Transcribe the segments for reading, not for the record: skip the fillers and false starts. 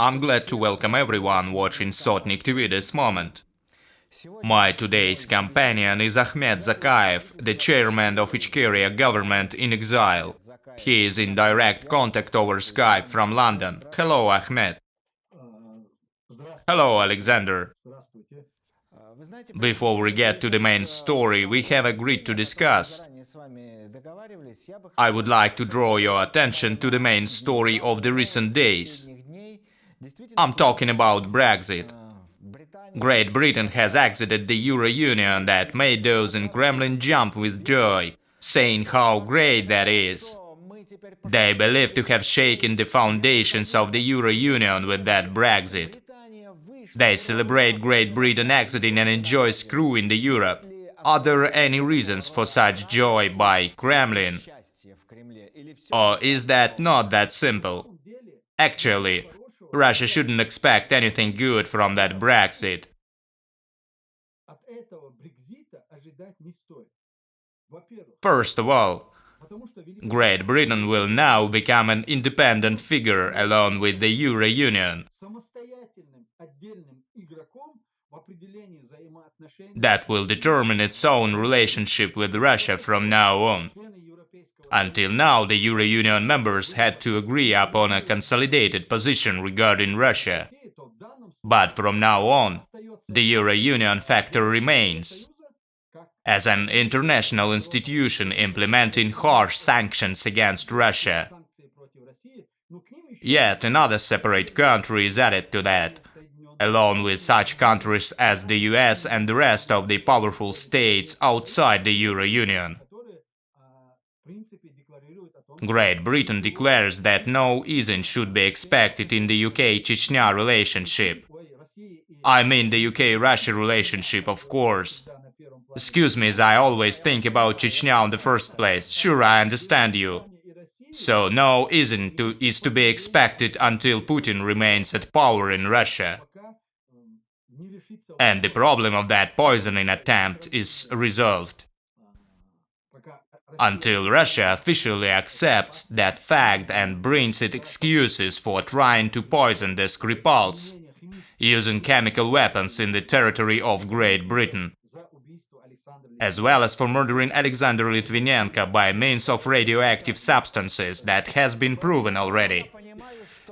I'm glad to welcome everyone watching Sotnik-TV this moment. My today's companion is Ahmed Zakaev, the chairman of Ichkeria government in exile. He is in direct contact over Skype from London. Hello, Ahmed. Hello, Alexander. Before we get to the main story we have agreed to discuss, I would like to draw your attention to the main story of the recent days. I'm talking about Brexit. Great Britain has exited the Euro Union. That made those in Kremlin jump with joy, saying how great that is. They believe to have shaken the foundations of the Euro Union with that Brexit. They celebrate Great Britain exiting and enjoy screwing the Europe. Are there any reasons for such joy by Kremlin? Or is that not that simple? Actually, Russia shouldn't expect anything good from that Brexit. First of all, Great Britain will now become an independent figure along with the Euro Union. That will determine its own relationship with Russia from now on. Until now, the Euro Union members had to agree upon a consolidated position regarding Russia. But from now on, the Euro Union factor remains. As an international institution implementing harsh sanctions against Russia. Yet another separate country is added to that, along with such countries as the US and the rest of the powerful states outside the Euro Union. Great Britain declares that no easing should be expected in the UK-Chechnya relationship. I mean the UK-Russia relationship, of course. Excuse me, as I always think about Chechnya in the first place. Sure, I understand you. So no easing is to be expected until Putin remains at power in Russia. And the problem of that poisoning attempt is resolved. Until Russia officially accepts that fact and brings it excuses for trying to poison the Skripals, using chemical weapons in the territory of Great Britain, as well as for murdering Alexander Litvinenko by means of radioactive substances that has been proven already.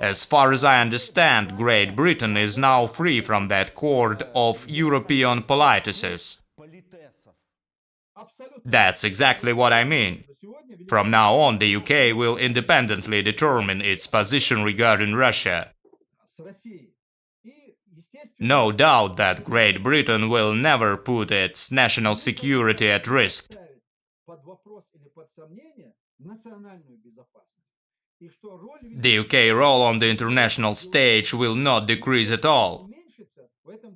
As far as I understand, Great Britain is now free from that cord of European politesses. That's exactly what I mean. From now on, the UK will independently determine its position regarding Russia. No doubt that Great Britain will never put its national security at risk. The UK role on the international stage will not decrease at all.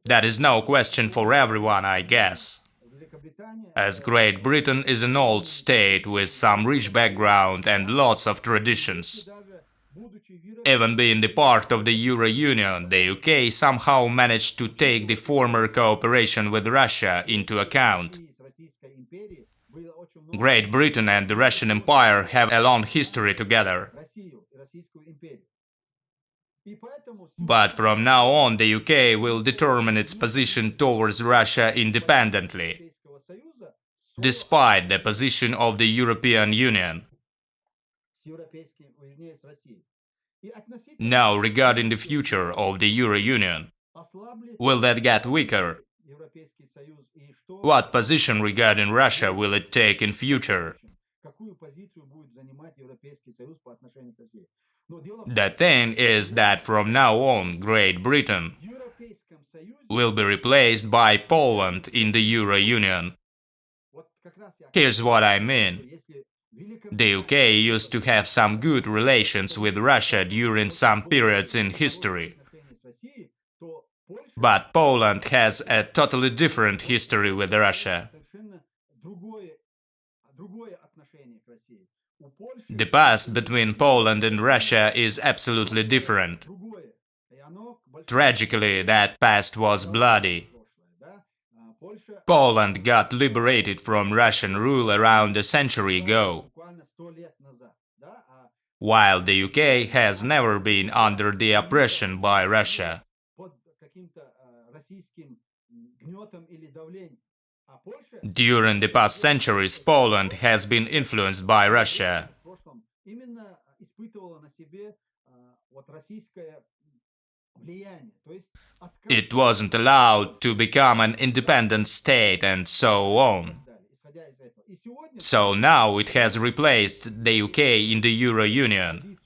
That is no question for everyone, I guess. As Great Britain is an old state with some rich background and lots of traditions. Even being the part of the Euro Union, the UK somehow managed to take the former cooperation with Russia into account. Great Britain and the Russian Empire have a long history together. But from now on, the UK will determine its position towards Russia independently, despite the position of the European Union. Now, regarding the future of the Euro Union, will that get weaker? What position regarding Russia will it take in future? The thing is that from now on, Great Britain will be replaced by Poland in the Euro Union. Here's what I mean. The UK used to have some good relations with Russia during some periods in history. But Poland has a totally different history with Russia. The past between Poland and Russia is absolutely different. Tragically, that past was bloody. Poland got liberated from Russian rule around a century ago. while the UK has never been under the oppression by Russia. During the past centuries, Poland has been influenced by Russia. It wasn't allowed to become an independent state and so on. So now it has replaced the UK in the Euro Union.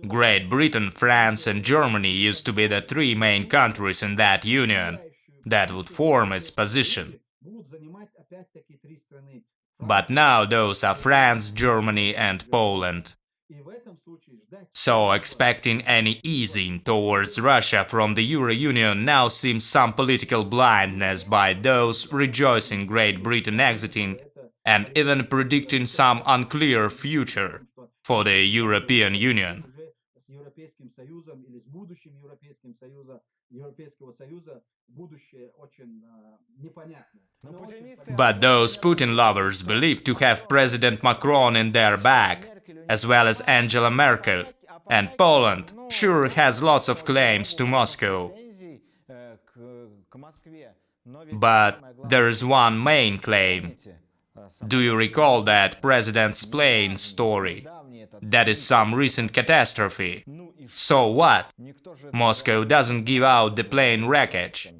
Great Britain, France and Germany used to be the three main countries in that union that would form its position. But now those are France, Germany and Poland. So expecting any easing towards Russia from the Euro Union now seems some political blindness by those rejoicing Great Britain exiting and even predicting some unclear future for the European Union. But those Putin lovers believe to have President Macron in their back, as well as Angela Merkel, and Poland sure has lots of claims to Moscow. But there is one main claim. Do you recall that President's plane story? That is some recent catastrophe. So what? Moscow doesn't give out the plane wreckage.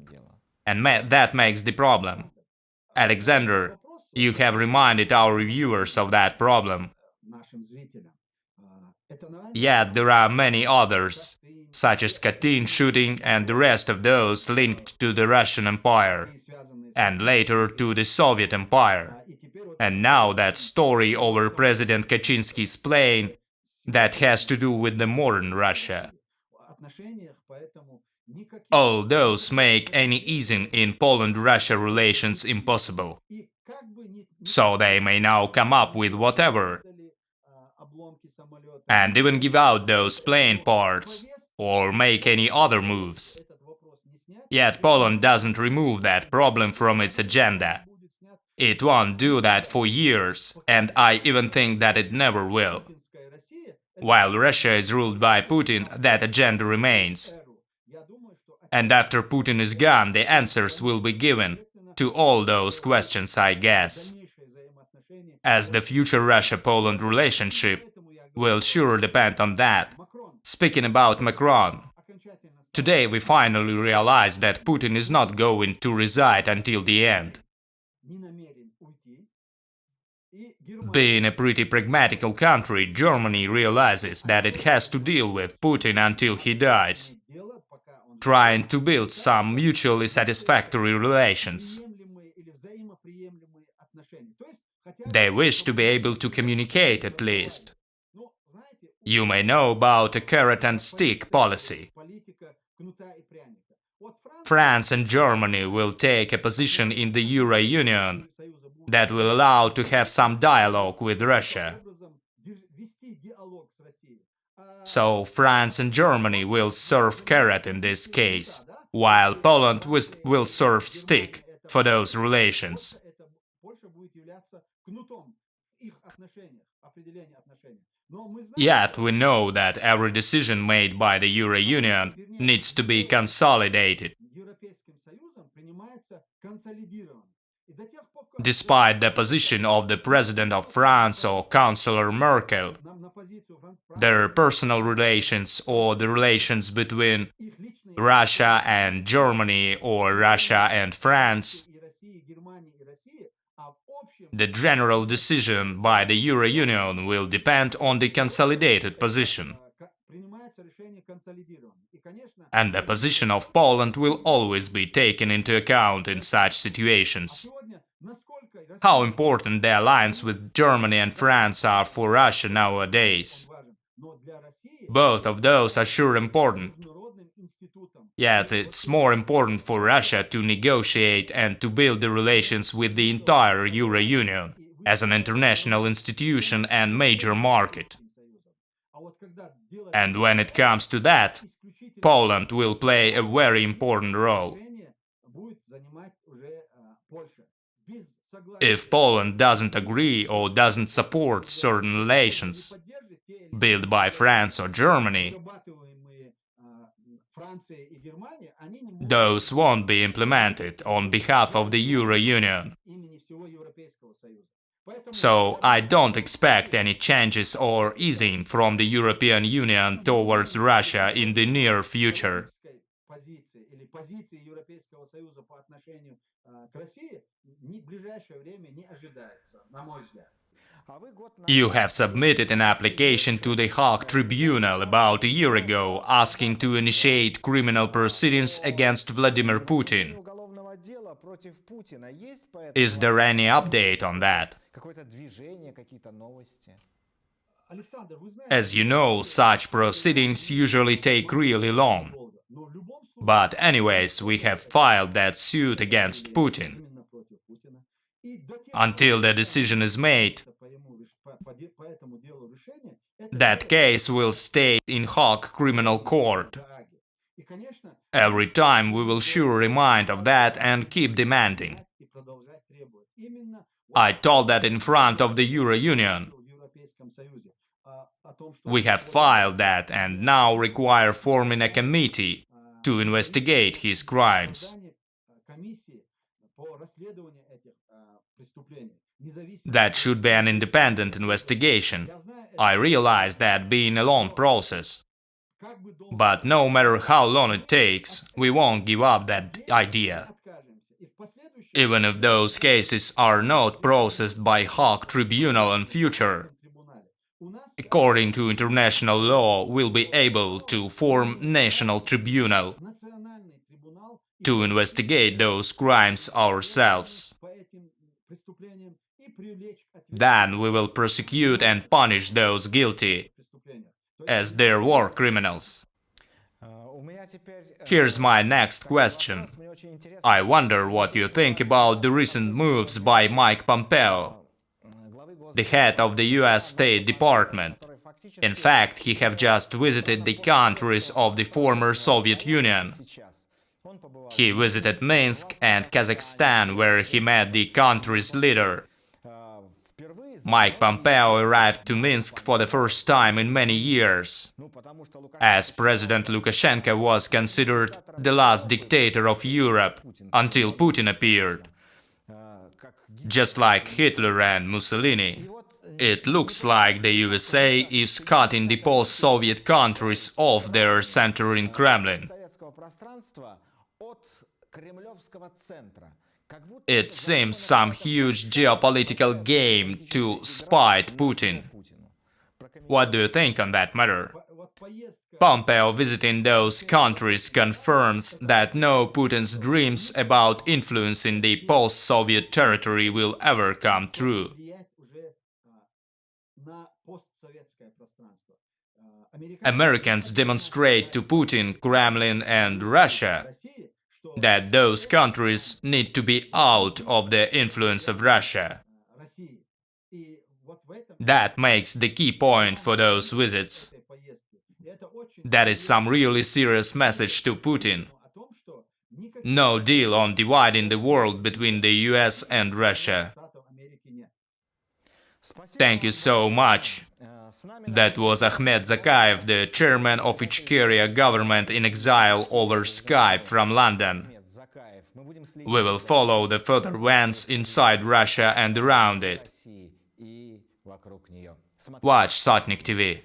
And that makes the problem. Alexander, you have reminded our viewers of that problem. Yet there are many others, such as Katyn shooting and the rest of those linked to the Russian Empire, and later to the Soviet Empire. And now that story over President Kaczynski's plane that has to do with the modern Russia. All those make any easing in Poland-Russia relations impossible. So they may now come up with whatever, and even give out those plane parts, or make any other moves. Yet Poland doesn't remove that problem from its agenda. It won't do that for years, and I even think that it never will. While Russia is ruled by Putin, that agenda remains. And after Putin is gone, the answers will be given to all those questions, I guess. As the future Russia-Poland relationship will sure depend on that. Speaking about Macron, today we finally realize that Putin is not going to reside until the end. Being a pretty pragmatical country, Germany realizes that it has to deal with Putin until he dies, trying to build some mutually satisfactory relations. They wish to be able to communicate at least. You may know about a carrot and stick policy. France and Germany will take a position in the Euro Union that will allow to have some dialogue with Russia. So France and Germany will serve carrot in this case, while Poland will serve stick for those relations. Yet we know that every decision made by the Euro Union needs to be consolidated. Despite the position of the President of France or Chancellor Merkel, their personal relations or the relations between Russia and Germany or Russia and France, the general decision by the Euro Union will depend on the consolidated position. And the position of Poland will always be taken into account in such situations. How important the alliance with Germany and France are for Russia nowadays. Both of those are sure important. Yet it's more important for Russia to negotiate and to build the relations with the entire Euro Union as an international institution and major market. And when it comes to that, Poland will play a very important role. If Poland doesn't agree or doesn't support certain relations built by France or Germany, those won't be implemented on behalf of the Euro Union. So I don't expect any changes or easing from the European Union towards Russia in the near future. You have submitted an application to the Hague Tribunal about a year ago asking to initiate criminal proceedings against Vladimir Putin. Is there any update on that? As you know, such proceedings usually take really long. But anyways, we have filed that suit against Putin. Until the decision is made, that case will stay in Hague Criminal Court. Every time we will sure remind of that and keep demanding. I told that in front of the Euro Union. We have filed that and now require forming a committee to investigate his crimes. That should be an independent investigation. I realize that being a long process. But no matter how long it takes, we won't give up that idea. Even if those cases are not processed by Hague Tribunal in future, according to international law, we'll be able to form national tribunal to investigate those crimes ourselves. Then we will prosecute and punish those guilty as their war criminals. Here's my next question. I wonder what you think about the recent moves by Mike Pompeo, the head of the US State Department. In fact, he have just visited the countries of the former Soviet Union. He visited Minsk and Kazakhstan, where he met the country's leader. Mike Pompeo arrived to Minsk for the first time in many years, as President Lukashenko was considered the last dictator of Europe until Putin appeared. Just like Hitler and Mussolini, it looks like the USA is cutting the post-Soviet countries off their center in Kremlin. It seems some huge geopolitical game to spite Putin. What do you think on that matter? Pompeo visiting those countries confirms that no Putin's dreams about influencing the post-Soviet territory will ever come true. Americans demonstrate to Putin, Kremlin and Russia that those countries need to be out of the influence of Russia. That makes the key point for those visits. That is some really serious message to Putin. No deal on dividing the world between the US and Russia. Thank you so much. That was Ahmed Zakaev, the chairman of Ichkeria government in exile over Skype from London. We will follow the further events inside Russia and around it. Watch Sotnik-TV.